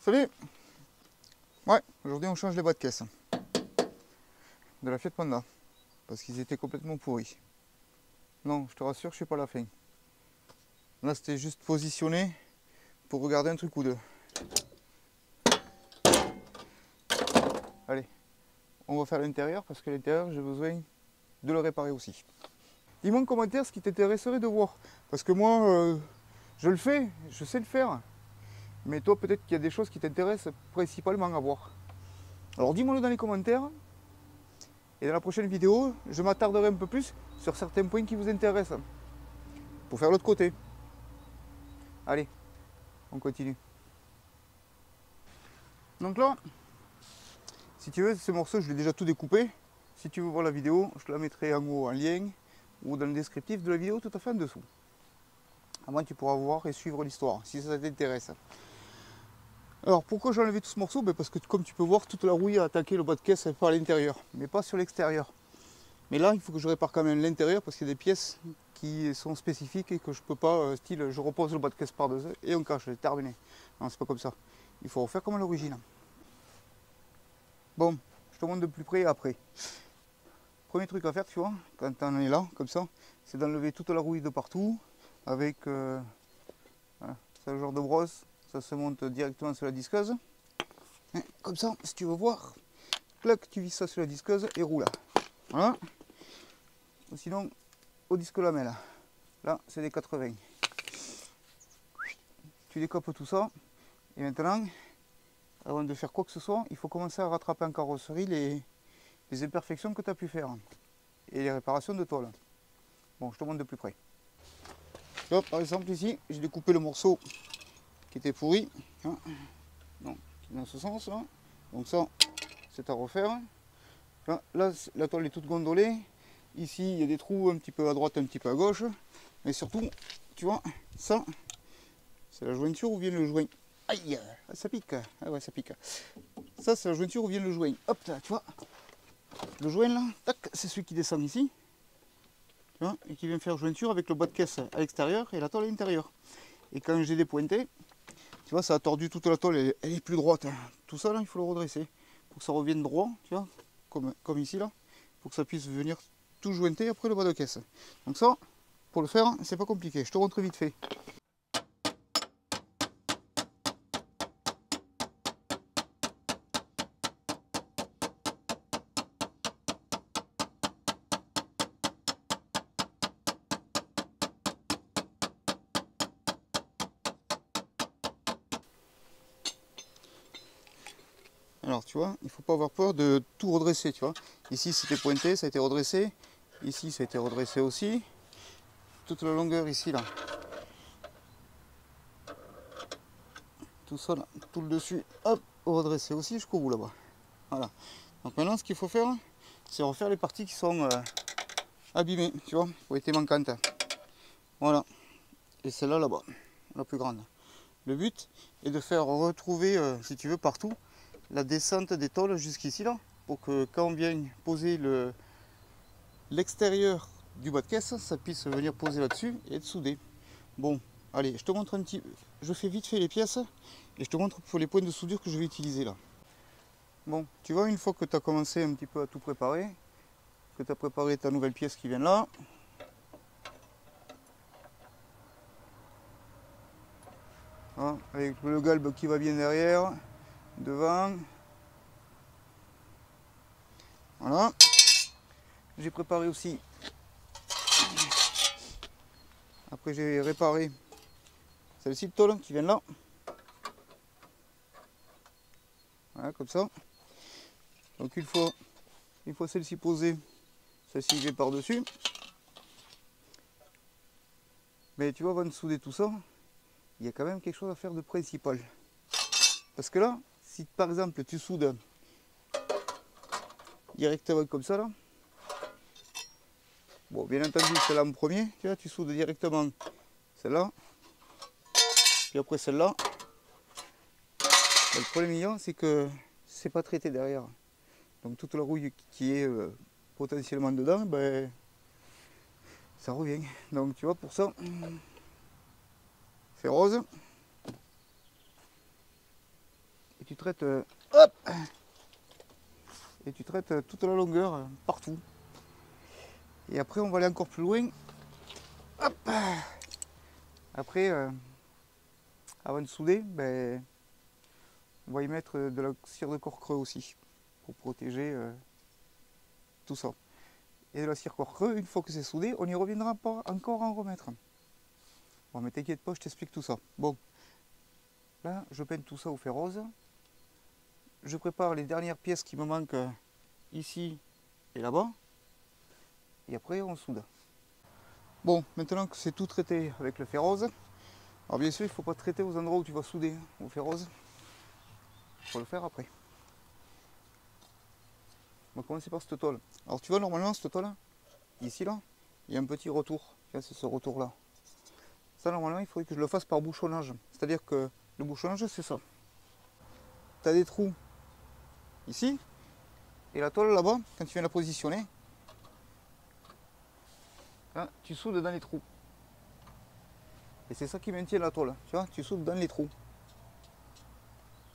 Salut. Ouais, aujourd'hui on change les boîtes de caisse de la Fiat Panda parce qu'ils étaient complètement pourris. Non, je te rassure, je suis pas à la fin. Là c'était juste positionné pour regarder un truc ou deux. Allez, on va faire l'intérieur parce que l'intérieur j'ai besoin de le réparer aussi. Dis-moi en commentaire ce qui t'intéresserait de voir. Parce que moi, je le fais, je sais le faire. Mais toi peut-être qu'il y a des choses qui t'intéressent principalement à voir. Alors dis-moi-le dans les commentaires. Et dans la prochaine vidéo, je m'attarderai un peu plus sur certains points qui vous intéressent. Pour faire l'autre côté. Allez, on continue. Donc là, si tu veux, ce morceau, je l'ai déjà tout découpé. Si tu veux voir la vidéo, je te la mettrai en haut en lien ou dans le descriptif de la vidéo tout à fait en dessous. À moins tu pourras voir et suivre l'histoire, si ça t'intéresse. Alors pourquoi j'ai enlevé tout ce morceau? Parce que comme tu peux voir, toute la rouille a attaqué le bas de caisse par l'intérieur, mais pas sur l'extérieur. Mais là, il faut que je répare quand même l'intérieur parce qu'il y a des pièces qui sont spécifiques et que je peux pas, style je repose le bas de caisse par-dessus et on cache, c'est terminé. Non, c'est pas comme ça. Il faut refaire comme à l'origine. Bon, je te montre de plus près après. Premier truc à faire, tu vois, quand on est là, comme ça, c'est d'enlever toute la rouille de partout avec voilà, ce genre de brosse. Ça se monte directement sur la disqueuse. Comme ça, si tu veux voir, clac, tu vis ça sur la disqueuse et roule. Voilà. Ou sinon, au disque lamelle. Là, c'est des 80. Tu découpes tout ça. Et maintenant, avant de faire quoi que ce soit, il faut commencer à rattraper en carrosserie les imperfections que tu as pu faire. Et les réparations de tôle. Bon, je te montre de plus près. Là, par exemple, ici, j'ai découpé le morceau qui était pourri. Hein. Donc, dans ce sens là. Donc ça, c'est à refaire. Là, la tôle est toute gondolée. Ici, il y a des trous un petit peu à droite, un petit peu à gauche. Mais surtout, tu vois, ça, c'est la jointure où vient le joint. Aïe, ça pique. Ah ouais, ça pique. Ça, c'est la jointure où vient le joint. Hop, là, tu vois. Le joint là, tac, c'est celui qui descend ici. Tu vois, et qui vient faire jointure avec le bas de caisse à l'extérieur et la tôle à l'intérieur. Et quand j'ai dépointé, tu vois, ça a tordu toute la tôle, elle est plus droite. Tout ça là, il faut le redresser pour que ça revienne droit, tu vois, comme ici là, pour que ça puisse venir tout jointer après le bas de caisse. Donc ça, pour le faire, c'est pas compliqué. Je te montre vite fait. Alors tu vois, il faut pas avoir peur de tout redresser, tu vois. Ici c'était pointé, ça a été redressé. Ici ça a été redressé aussi. Toute la longueur ici là. Tout ça là, tout le dessus, hop, redressé aussi jusqu'au bout là-bas. Voilà. Donc maintenant ce qu'il faut faire, c'est refaire les parties qui sont abîmées, tu vois, qui ont été manquantes. Voilà. Et celle-là là-bas, la plus grande. Le but est de faire retrouver, si tu veux, partout la descente des tôles jusqu'ici là, pour que quand on vient poser l'extérieur du bas de caisse, ça puisse venir poser là-dessus et être soudé. Bon, allez, je te montre un petit, je fais vite fait les pièces et je te montre pour les points de soudure que je vais utiliser là. Bon, tu vois, une fois que tu as commencé un petit peu à tout préparer, que tu as préparé ta nouvelle pièce qui vient là, hein, avec le galbe qui va bien derrière, devant. Voilà. J'ai préparé aussi. Après j'ai réparé celle-ci de tôle qui vient là. Voilà, comme ça. Donc une fois celle-ci posée, celle-ci vient par-dessus. Mais tu vois, avant de souder tout ça, il y a quand même quelque chose à faire de principal. Parce que là, si par exemple tu soudes directement comme ça là, bon, bien entendu, celle-là en premier, tu vois, tu soudes directement celle-là, puis après celle-là. Le problème, c'est que c'est pas traité derrière. Donc toute la rouille qui est potentiellement dedans, ben, ça revient. Donc tu vois, pour ça, c'est rose. tu traites, hop, et tu traites toute la longueur, partout. Et après, on va aller encore plus loin. Hop. Après, avant de souder, ben, on va y mettre de la cire de corps creux aussi, pour protéger tout ça. Et de la cire corps creux, une fois que c'est soudé, on n'y reviendra pas encore à en remettre. Bon, mais t'inquiète pas, je t'explique tout ça. Bon, là, je peins tout ça au fer rose. Je prépare les dernières pièces qui me manquent ici et là-bas. Et après, on soude. Bon, maintenant que c'est tout traité avec le fer rose, alors bien sûr, il ne faut pas traiter aux endroits où tu vas souder au fer rose. Il faut le faire après. On va commencer par cette tôle. Alors tu vois, normalement, cette tôle, ici, là, il y a un petit retour. C'est ce retour-là. Ça, normalement, il faudrait que je le fasse par bouchonnage. C'est-à-dire que le bouchonnage, c'est ça. Tu as des trous ici, et la tôle là-bas, quand tu viens la positionner, là, tu soudes dans les trous. Et c'est ça qui maintient la tôle. Tu vois, tu soudes dans les trous.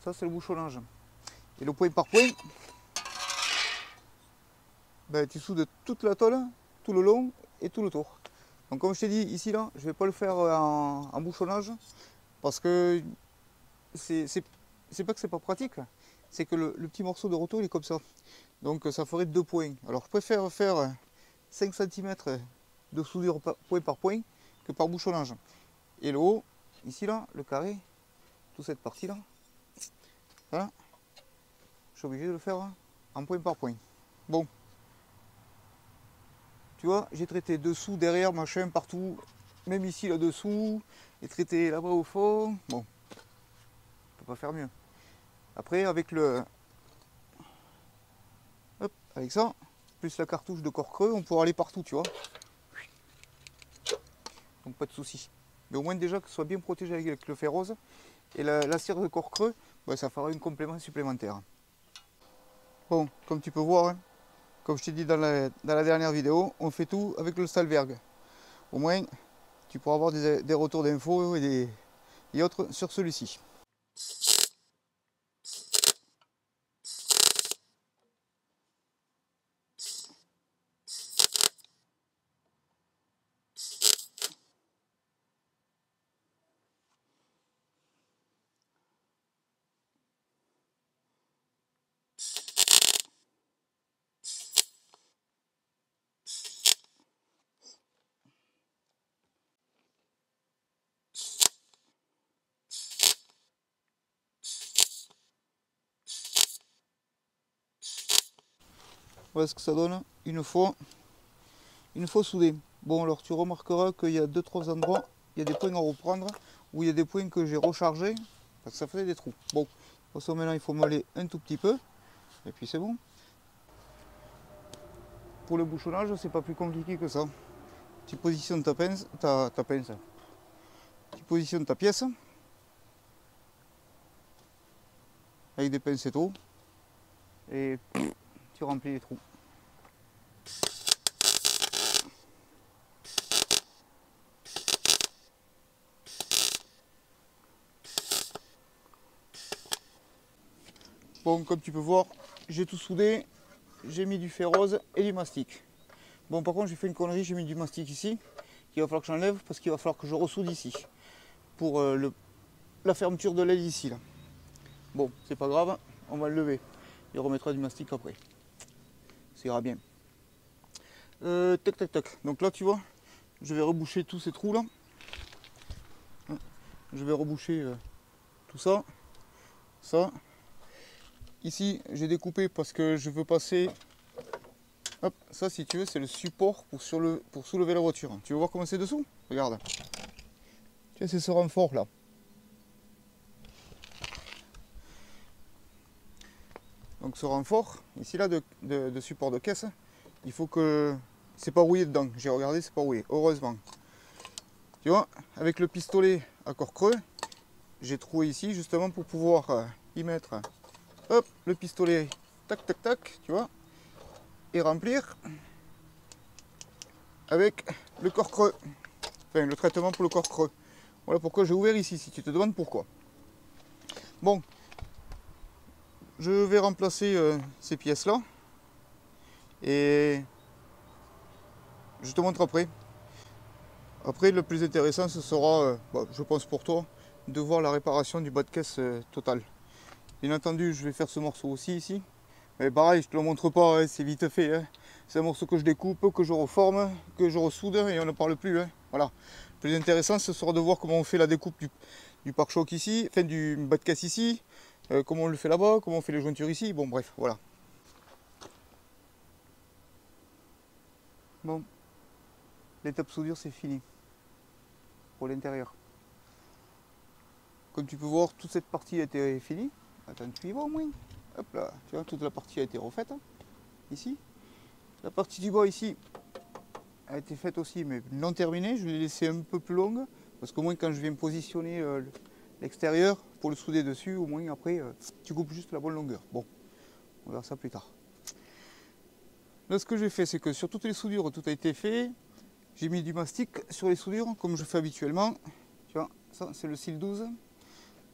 Ça, c'est le bouchonnage. Et le point par point, ben, tu soudes toute la tôle, tout le long et tout le tour. Donc comme je t'ai dit, ici, là, je ne vais pas le faire en bouchonnage, parce que c'est pas que c'est pas pratique, c'est que le petit morceau de retour, il est comme ça. Donc ça ferait 2 points. Alors je préfère faire 5 cm de soudure point par point que par bouchonnage. Et le haut, ici, là, le carré, toute cette partie-là, voilà, je suis obligé de le faire en point par point. Bon. Tu vois, j'ai traité dessous, derrière, machin, partout, même ici, là-dessous, et traité là-bas au fond. Bon, on peut pas faire mieux. Après, avec le... Hop, avec ça, plus la cartouche de corps creux, on pourra aller partout, tu vois. Donc pas de souci. Mais au moins déjà que ce soit bien protégé avec le fer rose. Et la cire de corps creux, bah, ça fera un complément supplémentaire. Bon, comme tu peux voir, hein, comme je t'ai dit dans la dernière vidéo, on fait tout avec le Stahlwerk. Au moins, tu pourras avoir des retours d'infos et autres sur celui-ci. Voilà ce que ça donne une fois soudé. Bon, alors tu remarqueras qu'il y a 2-3 endroits, il y a des points à reprendre, où il y a des points que j'ai rechargés, parce que ça faisait des trous. Bon, maintenant il faut moller un tout petit peu, et puis c'est bon. Pour le bouchonnage, c'est pas plus compliqué que ça. Tu positionnes ta pince, tu positionnes ta pièce, avec des pincettos, et tu remplis les trous. Bon, comme tu peux voir, j'ai tout soudé, j'ai mis du fer rose et du mastic. Bon, par contre, j'ai fait une connerie, j'ai mis du mastic ici, qu'il va falloir que j'enlève parce qu'il va falloir que je ressoude ici, pour la fermeture de l'aile ici. Là. Bon, c'est pas grave, on va le lever. Il remettra du mastic après. Ça ira bien. Tac, tac, tac. Donc là, tu vois, je vais reboucher tous ces trous là. Je vais reboucher tout ça, ça. Ici, j'ai découpé parce que je veux passer. Hop, ça, si tu veux, c'est le support pour soulever la voiture. Tu veux voir comment c'est dessous? Regarde. Tu vois, c'est ce renfort là. Donc ce renfort, ici là, de support de caisse, il faut que... C'est pas rouillé dedans. J'ai regardé, c'est pas rouillé. Heureusement. Tu vois, avec le pistolet à corps creux, j'ai troué ici justement pour pouvoir y mettre, hop, le pistolet, tac, tac, tac, tu vois, et remplir avec le corps creux. Enfin, le traitement pour le corps creux. Voilà pourquoi j'ai ouvert ici, si tu te demandes pourquoi. Bon, je vais remplacer ces pièces-là. Et je te montre après. Après, le plus intéressant, ce sera, je pense pour toi, de voir la réparation du bas de caisse total. Bien entendu, je vais faire ce morceau aussi ici. Mais pareil, je te le montre pas, hein, c'est vite fait. Hein. C'est un morceau que je découpe, que je reforme, que je ressoude et on ne parle plus. Hein. Voilà. Le plus intéressant, ce sera de voir comment on fait la découpe du pare-choc ici, enfin du bas de caisse ici, comment on le fait là-bas, comment on fait les jointures ici. Bon, bref, voilà. Bon, l'étape soudure, c'est fini pour l'intérieur. Comme tu peux voir, toute cette partie a été finie. Attends, tu y vas au moins. Hop là, tu vois, toute la partie a été refaite. Hein, ici. La partie du bas ici a été faite aussi, mais non terminée. Je l'ai laissée un peu plus longue. Parce qu'au moins, quand je viens positionner l'extérieur pour le souder dessus, au moins après, tu coupes juste la bonne longueur. Bon, on verra ça plus tard. Là, ce que j'ai fait, c'est que sur toutes les soudures, tout a été fait. J'ai mis du mastic sur les soudures, comme je fais habituellement. Tu vois, ça, c'est le SIL 12.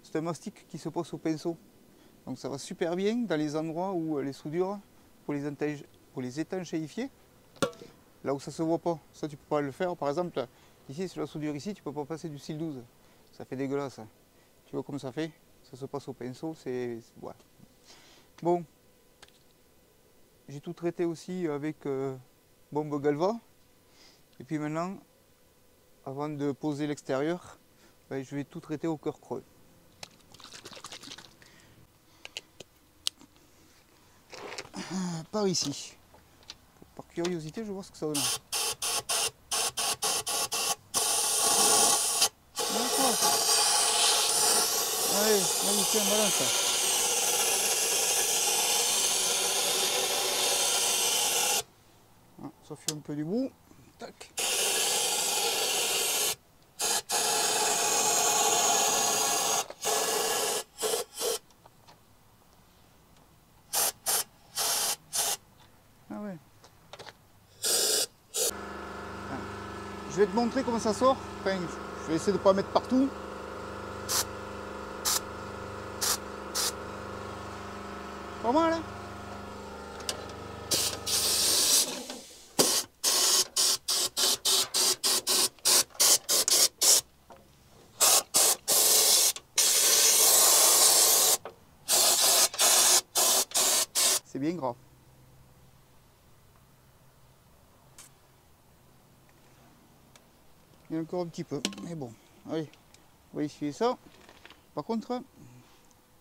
C'est un mastic qui se pose au pinceau. Donc ça va super bien dans les endroits où les soudures, pour les étanchéifier, là où ça se voit pas. Ça, tu peux pas le faire. Par exemple, ici, sur la soudure ici, tu peux pas passer du SIL 12. Ça fait dégueulasse. Tu vois comme ça fait? Ça se passe au pinceau, ouais. Bon. J'ai tout traité aussi avec bombe Galva. Et puis maintenant, avant de poser l'extérieur, je vais tout traiter au cœur creux. Par ici. Par curiosité, je vais voir ce que ça donne. D'accord. Allez, vas-y, tiens, balance. Ça fait un peu du bout. Tac. Ah ouais. Je vais te montrer comment ça sort. Enfin, je vais essayer de ne pas mettre partout. Pas mal, hein? C'est bien gras. Il y a encore un petit peu, mais bon, allez, on va essuyer ça. Par contre,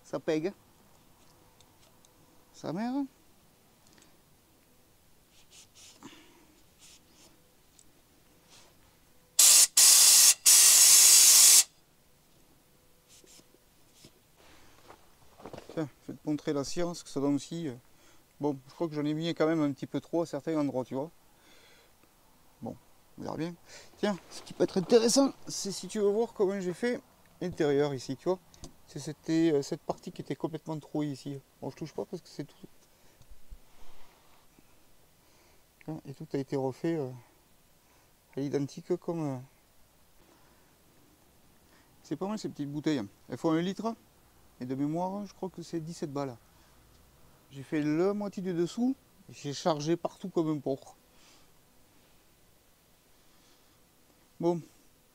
ça pègue. Sa mère. Tiens, je vais te montrer la science que ça donne aussi. Bon, je crois que j'en ai mis quand même un petit peu trop à certains endroits, tu vois. Bon, on verra bien. Tiens, ce qui peut être intéressant, c'est si tu veux voir comment j'ai fait l'intérieur ici, tu vois. C'était cette partie qui était complètement trouée ici. Bon, je touche pas parce que c'est tout. Et tout a été refait à l'identique comme... C'est pas mal ces petites bouteilles. Elles font 1 litre. Et de mémoire, je crois que c'est 17 balles. J'ai fait la moitié du dessous. J'ai chargé partout comme un porc. Bon,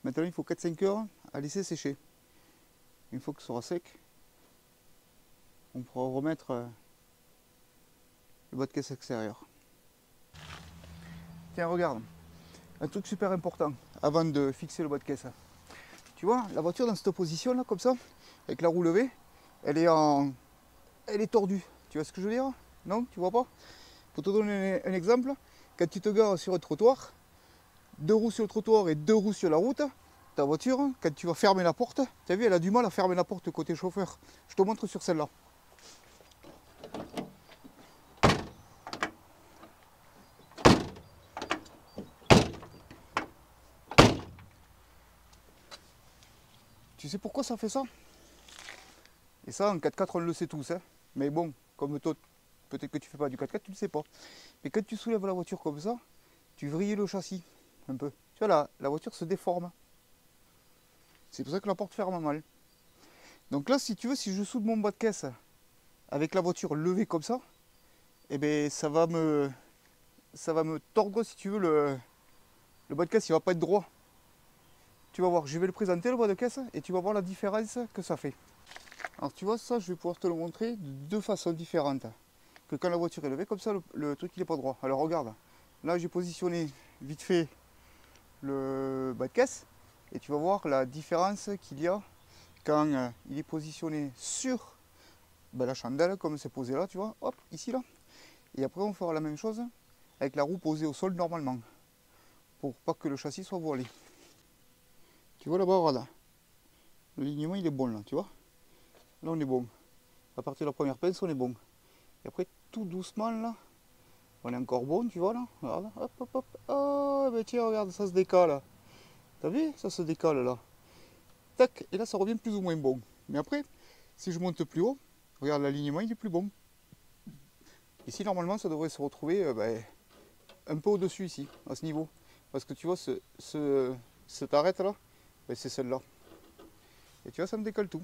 maintenant il faut 4-5 heures à laisser sécher. Une fois que ce sera sec, on pourra remettre le bas de caisse extérieur. Tiens, regarde, un truc super important avant de fixer le bas de caisse. Tu vois, la voiture dans cette position là, comme ça, avec la roue levée, elle est tordue. Tu vois ce que je veux dire? Non, tu vois pas? Pour te donner un exemple, quand tu te gares sur un trottoir, 2 roues sur le trottoir et 2 roues sur la route, ta voiture, quand tu vas fermer la porte, tu as vu, elle a du mal à fermer la porte côté chauffeur. Je te montre sur celle-là. Tu sais pourquoi ça fait ça? Et ça, en 4x4, on le sait tous. Hein. Mais bon, comme toi, peut-être que tu ne fais pas du 4x4, tu ne le sais pas. Mais quand tu soulèves la voiture comme ça, tu vrilles le châssis un peu. Tu vois, là, la voiture se déforme. C'est pour ça que la porte ferme mal. Donc là, si tu veux, si je soude mon bas de caisse avec la voiture levée comme ça, et ben ça va me tordre, si tu veux, le bas de caisse, il va pas être droit. Tu vas voir, je vais le présenter le bas de caisse et tu vas voir la différence que ça fait. Alors tu vois, ça je vais pouvoir te le montrer de deux façons différentes. Que quand la voiture est levée comme ça, le truc il n'est pas droit. Alors regarde, là j'ai positionné vite fait le bas de caisse et tu vas voir la différence qu'il y a quand il est positionné sur la chandelle comme c'est posé là, tu vois, hop, ici là. Et après on fera la même chose avec la roue posée au sol normalement, pour pas que le châssis soit voilé. Tu vois là-bas, voilà. Le lignement il est bon là, tu vois. Là on est bon. À partir de la première pince on est bon. Et après tout doucement là, on est encore bon, tu vois là. Regarde, hop hop hop. Oh ben tiens, regarde, ça se décale. T'as vu? Ça se décale là. Tac, et là ça revient plus ou moins bon. Mais après, si je monte plus haut, regarde l'alignement il est plus bon. Ici normalement ça devrait se retrouver un peu au-dessus ici, à ce niveau. Parce que tu vois cette arête là, c'est celle-là. Et tu vois, ça me décolle tout.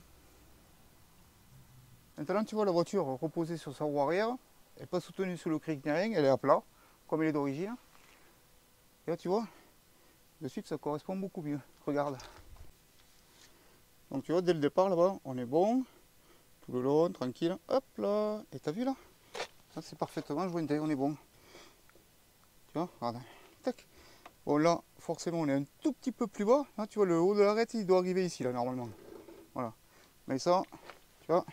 Maintenant tu vois la voiture reposée sur sa roue arrière, elle n'est pas soutenue sur le cric ni rien, elle est à plat, comme elle est d'origine. Et là tu vois, de suite ça correspond beaucoup mieux. Regarde. Donc tu vois, dès le départ là-bas, on est bon, tout le long, tranquille, hop là, et t'as vu là? Ça c'est parfaitement jointé, on est bon. Tu vois, regarde, tac. Bon là, forcément on est un tout petit peu plus bas, là tu vois le haut de l'arête il doit arriver ici là normalement. Voilà. Mais ça, tu vois,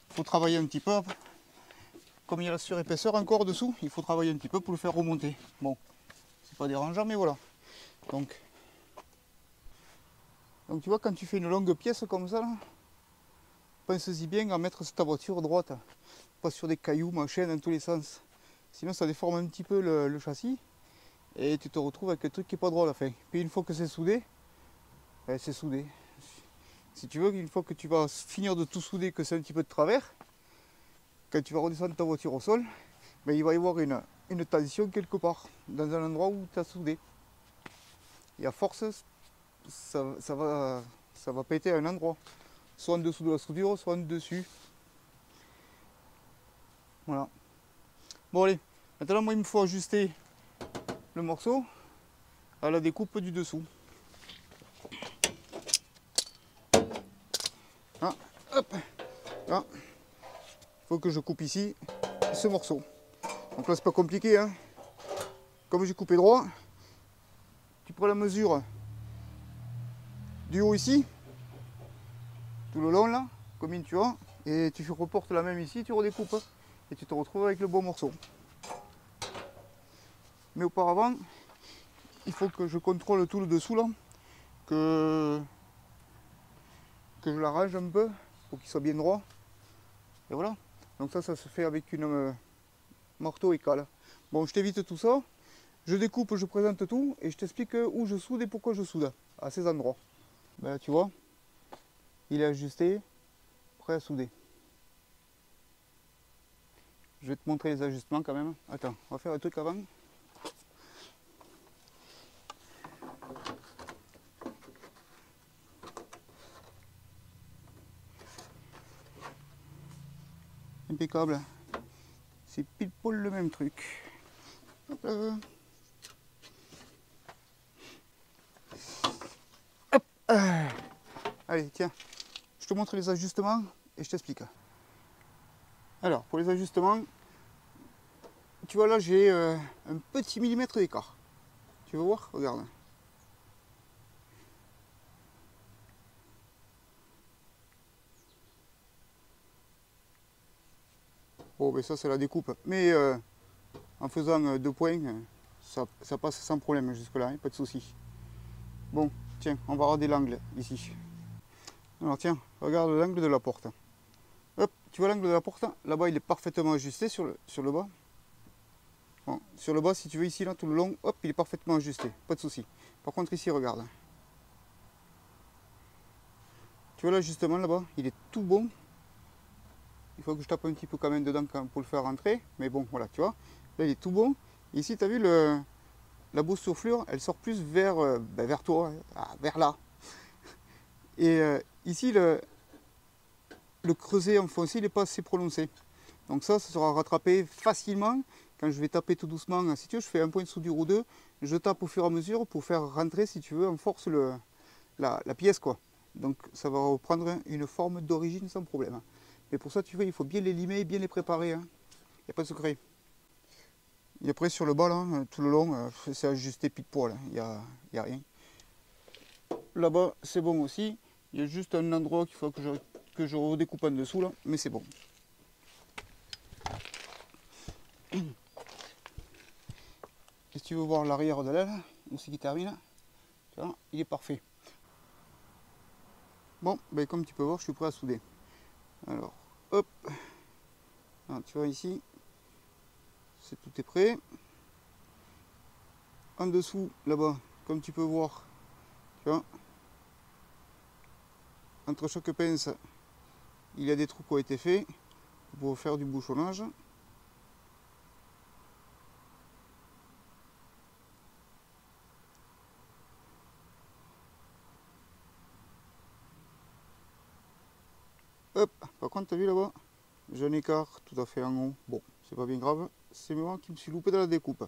il faut travailler un petit peu. Comme il y a la surépaisseur encore dessous, il faut travailler un petit peu pour le faire remonter. Bon, c'est pas dérangeant, mais voilà. Donc tu vois, quand tu fais une longue pièce comme ça, pense-y bien à mettre ta voiture droite, pas sur des cailloux, machin, dans tous les sens. Sinon ça déforme un petit peu le châssis et tu te retrouves avec un truc qui n'est pas droit à la fin. Puis une fois que c'est soudé, c'est soudé. Si tu veux, une fois que tu vas finir de tout souder, que c'est un petit peu de travers, quand tu vas redescendre ta voiture au sol, il va y avoir une tension quelque part, dans un endroit où tu as soudé. Et à force, ça va péter à un endroit. Soit en dessous de la soudure, soit en dessus. Voilà. Bon allez, maintenant moi il me faut ajuster le morceau à la découpe du dessous. Ah, hop, là. Il faut que je coupe ici ce morceau. Donc là c'est pas compliqué, hein. Comme j'ai coupé droit, tu prends la mesure du haut ici, tout le long là, comme tu vois, et tu reportes la même ici, tu redécoupes, et tu te retrouves avec le bon morceau. Mais auparavant, il faut que je contrôle tout le dessous là, que je l'arrange un peu pour qu'il soit bien droit. Et voilà. Donc ça se fait avec une marteau et cale. Bon, je t'évite tout ça. Je découpe, je présente tout et je t'explique où je soude et pourquoi je soude à ces endroits. Ben, tu vois, il est ajusté, prêt à souder. Je vais te montrer les ajustements quand même. Attends, on va faire un truc avant. Impeccable. C'est pile poil le même truc. Hop là. Hop. Allez, tiens. Je te montre les ajustements et je t'explique. Alors, pour les ajustements, tu vois là, j'ai un petit millimètre d'écart. Tu veux voir? Regarde. Bon, ben ça c'est la découpe. Mais en faisant 2 points, ça passe sans problème jusque là, hein, pas de souci. Bon, tiens, on va regarder l'angle ici. Alors tiens, regarde l'angle de la porte. Hop, tu vois l'angle de la porte? Là-bas il est parfaitement ajusté sur le bas. Bon, sur le bas, si tu veux, ici, là, tout le long, hop, il est parfaitement ajusté, pas de souci. Par contre ici, regarde. Tu vois l'ajustement là-bas, il est tout bon. Il faut que je tape un petit peu quand même dedans pour le faire rentrer. Mais bon, voilà, tu vois. Là, il est tout bon. Ici, tu as vu, la boursouflure, elle sort plus vers toi, vers là. Et ici, le creuset enfoncé, il n'est pas assez prononcé. Donc ça sera rattrapé facilement quand je vais taper tout doucement. Si tu veux, je fais un point de soudure ou deux, je tape au fur et à mesure pour faire rentrer, si tu veux, en force la pièce, quoi. Donc ça va reprendre une forme d'origine sans problème. Mais pour ça, tu vois, il faut bien les limer, bien les préparer. Il n'y a pas de secret. Et après, sur le bas, là, tout le long, c'est ajusté pile poil. Il n'y a rien. Là-bas, c'est bon aussi. Il y a juste un endroit qu'il faut que je redécoupe en dessous, là, mais c'est bon. Et si tu veux voir l'arrière de l'aile, où c'est qui termine, tu vois, il est parfait. Bon, ben comme tu peux voir, je suis prêt à souder. Alors, hop. Alors, tu vois ici, tout est prêt. En dessous, là-bas, comme tu peux voir, tu vois, entre chaque pince, il y a des trous qui ont été faits pour faire du bouchonnage. Hop, par contre, tu as vu là-bas, j'ai un écart tout à fait en haut. Bon, c'est pas bien grave, c'est moi qui me suis loupé dans la découpe.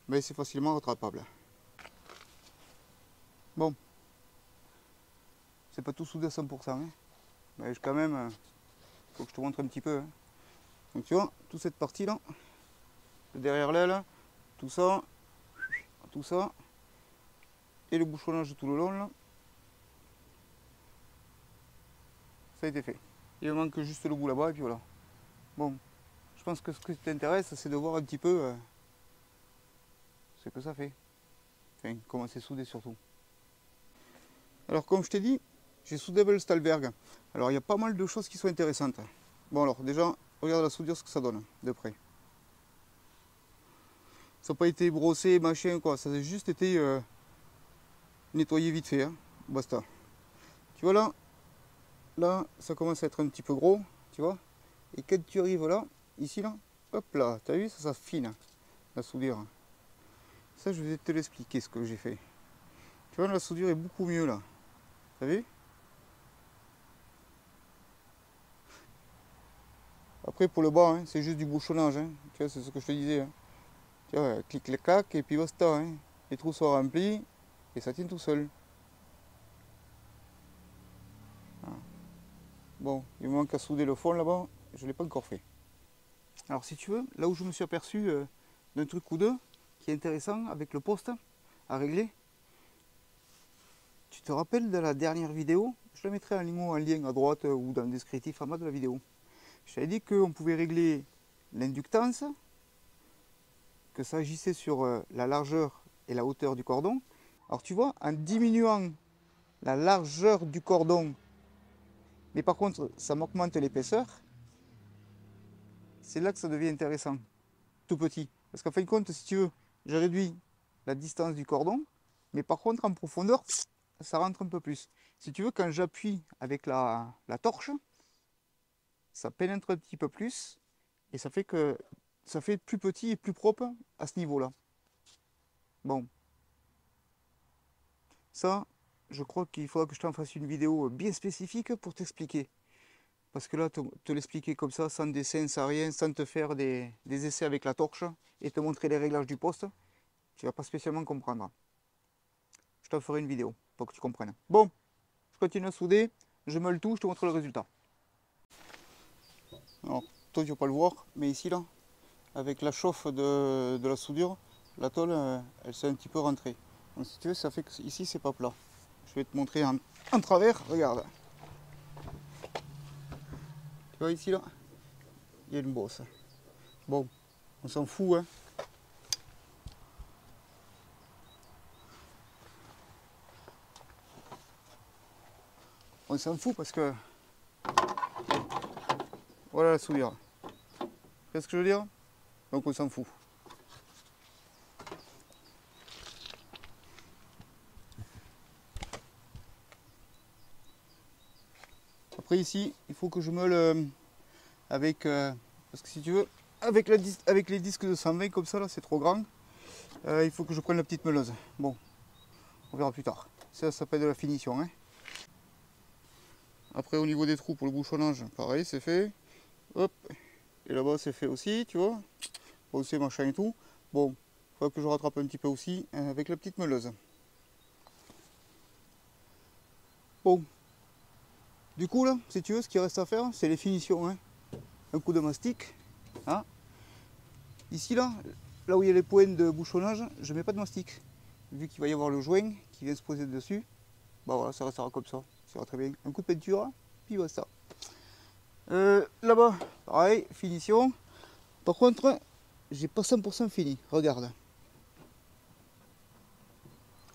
Mais c'est facilement rattrapable. Bon, c'est pas tout soudé à 100%, hein. Mais quand même, faut que je te montre un petit peu. Hein. Donc tu vois, toute cette partie-là, derrière l'aile, tout ça, et le bouchonnage tout le long, là, ça a été fait. Il me manque juste le bout là-bas, et puis voilà. Bon, je pense que ce qui t'intéresse, c'est de voir un petit peu ce que ça fait. Enfin, comment c'est soudé surtout. Alors, comme je t'ai dit, j'ai soudé avec le Stahlberg. Alors, il y a pas mal de choses qui sont intéressantes. Bon, alors, déjà, regarde la soudure, ce que ça donne, de près. Ça n'a pas été brossé, machin, quoi. Ça a juste été nettoyé vite fait, hein. Basta. Tu vois là, ça commence à être un petit peu gros, tu vois. Et quand tu arrives là, ici, là, hop là, t'as vu, ça s'affine, la soudure. Ça, je vais te l'expliquer, ce que j'ai fait. Tu vois, la soudure est beaucoup mieux, là. T'as vu? Après, pour le bas, hein, c'est juste du bouchonnage, hein. Tu vois, c'est ce que je te disais, hein. Tu vois, clic, clac, clac, et puis basta, hein. Les trous sont remplis, et ça tient tout seul. Voilà. Bon, il me manque à souder le fond, là-bas, je ne l'ai pas encore fait. Alors, si tu veux, là où je me suis aperçu d'un truc ou deux, qui est intéressant, avec le poste à régler, tu te rappelles de la dernière vidéo? Je la mettrai en lien à droite ou dans le descriptif en bas de la vidéo. Je t'avais dit qu'on pouvait régler l'inductance, que ça agissait sur la largeur et la hauteur du cordon. Alors tu vois, en diminuant la largeur du cordon, mais par contre ça m'augmente l'épaisseur, c'est là que ça devient intéressant, tout petit. Parce qu'en fin de compte, si tu veux, je réduis la distance du cordon, mais par contre en profondeur, ça rentre un peu plus. Si tu veux, quand j'appuie avec la torche, ça pénètre un petit peu plus, et ça fait que ça fait plus petit et plus propre à ce niveau-là. Bon, ça, je crois qu'il faudra que je t'en fasse une vidéo bien spécifique pour t'expliquer. Parce que là, te l'expliquer comme ça, sans dessin, sans rien, sans te faire des essais avec la torche et te montrer les réglages du poste, tu vas pas spécialement comprendre. Je t'en ferai une vidéo pour que tu comprennes. Bon, je continue à souder, je me le touche, je te montre le résultat. Alors, toi tu vas pas le voir, mais ici là, avec la chauffe de la soudure, la tôle, elle s'est un petit peu rentrée. Donc si tu veux, ça fait que ici c'est pas plat. Je vais te montrer en travers, regarde. Tu vois ici là, il y a une bosse. Bon, on s'en fout, hein. On s'en fout parce que voilà la soudure. Tu vois ce que je veux dire? Donc on s'en fout. Après ici, il faut que je meule avec... parce que si tu veux, avec les disques de 120 comme ça, là c'est trop grand. Il faut que je prenne la petite meuleuse. Bon, on verra plus tard. Ça s'appelle de la finition, hein. Après au niveau des trous pour le bouchonnage, pareil, c'est fait. Hop. Et là-bas c'est fait aussi, tu vois. Bon, c'est machin et tout. Bon, il faudra que je rattrape un petit peu aussi avec la petite meuleuse. Bon. Du coup là, si tu veux, ce qu'il reste à faire, c'est les finitions. Hein. Un coup de mastic. Hein. Ici là où il y a les points de bouchonnage, je mets pas de mastic. Vu qu'il va y avoir le joint qui vient se poser dessus, bah voilà, ça restera comme ça. Ça va très bien. Un coup de peinture, puis basta. Là-bas, pareil, finition. Par contre, j'ai pas 100% fini. Regarde.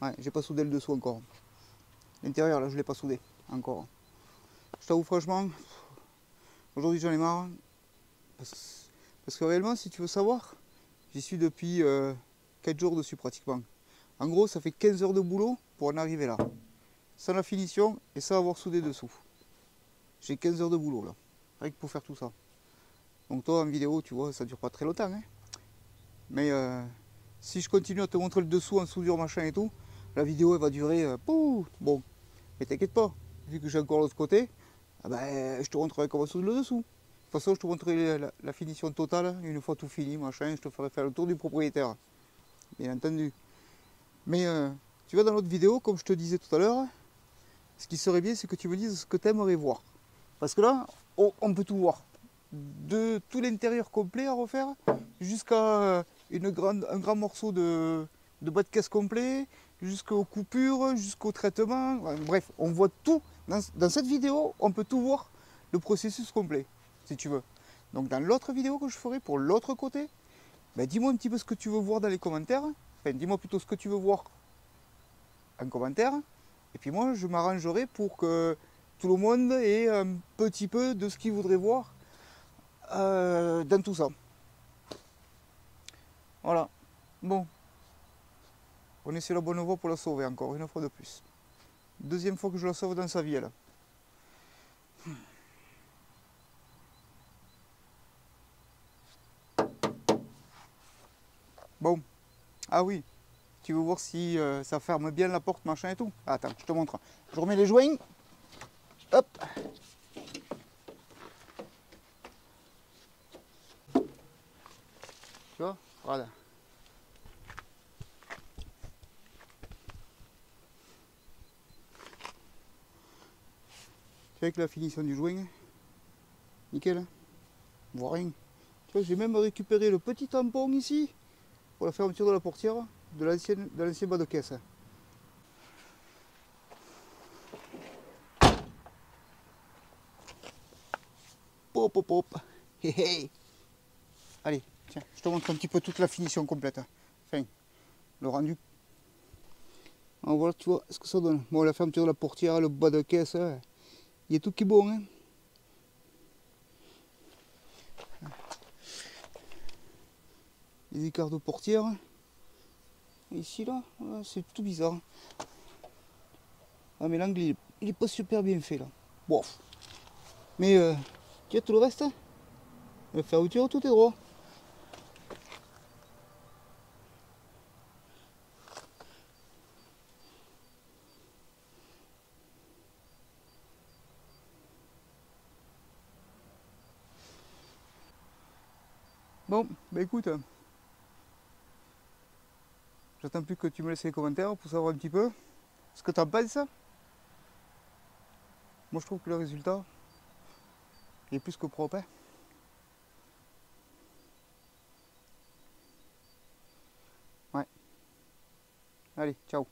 Ouais, j'ai pas soudé le dessous encore. L'intérieur là, je l'ai pas soudé encore. Je t'avoue franchement, aujourd'hui j'en ai marre. Parce que réellement, si tu veux savoir, j'y suis depuis 4 jours dessus pratiquement. En gros, ça fait 15 heures de boulot pour en arriver là. Sans la finition et sans avoir soudé dessous. J'ai 15 heures de boulot là, rien que pour faire tout ça. Donc toi en vidéo, tu vois, ça dure pas très longtemps. Hein. Mais si je continue à te montrer le dessous en soudure machin et tout, la vidéo elle va durer... bon, mais t'inquiète pas, vu que j'ai encore l'autre côté, ah ben, je te montrerai comment souder le dessous. De toute façon, je te montrerai la finition totale, une fois tout fini, machin, je te ferai faire le tour du propriétaire. Bien entendu. Mais tu vois, dans l'autre vidéo, comme je te disais tout à l'heure, ce qui serait bien, c'est que tu me dises ce que tu aimerais voir. Parce que là, on peut tout voir. De tout l'intérieur complet à refaire, jusqu'à un grand morceau de bas de caisse complet, jusqu'aux coupures, jusqu'au traitement. Bref, on voit tout. Dans cette vidéo, on peut tout voir, le processus complet, si tu veux. Donc dans l'autre vidéo que je ferai pour l'autre côté, ben, dis-moi un petit peu ce que tu veux voir dans les commentaires. Enfin, dis-moi plutôt ce que tu veux voir en commentaire. Et puis moi, je m'arrangerai pour que tout le monde ait un petit peu de ce qu'il voudrait voir dans tout ça. Voilà. Bon. On essaie la bonne voie pour la sauver encore une fois de plus. Deuxième fois que je la sauve dans sa vie, elle. Bon. Ah oui. Tu veux voir si ça ferme bien la porte, machin et tout. Attends, je te montre. Je remets les joints. Hop. Tu vois? Voilà. Avec la finition du joint, nickel. On voit rien. Tu vois, j'ai même récupéré le petit tampon ici pour la fermeture de la portière de l'ancien bas de caisse. Pop, pop, pop. Hey, hey. Allez, tiens, je te montre un petit peu toute la finition complète. Enfin, le rendu. Alors voilà, tu vois ce que ça donne. Bon, la fermeture de la portière, le bas de caisse, il y a tout qui est bon. Hein. Les écarts de portière. Ici, là, c'est tout bizarre. Ah, mais l'angle, il est pas super bien fait, là. Bon. Mais, tu vois, tout le reste, la fermeture, tout est droit. Bon, bah écoute, j'attends plus que tu me laisses les commentaires pour savoir un petit peu ce que tu en penses. Moi je trouve que le résultat est plus que propre. Hein. Ouais. Allez, ciao.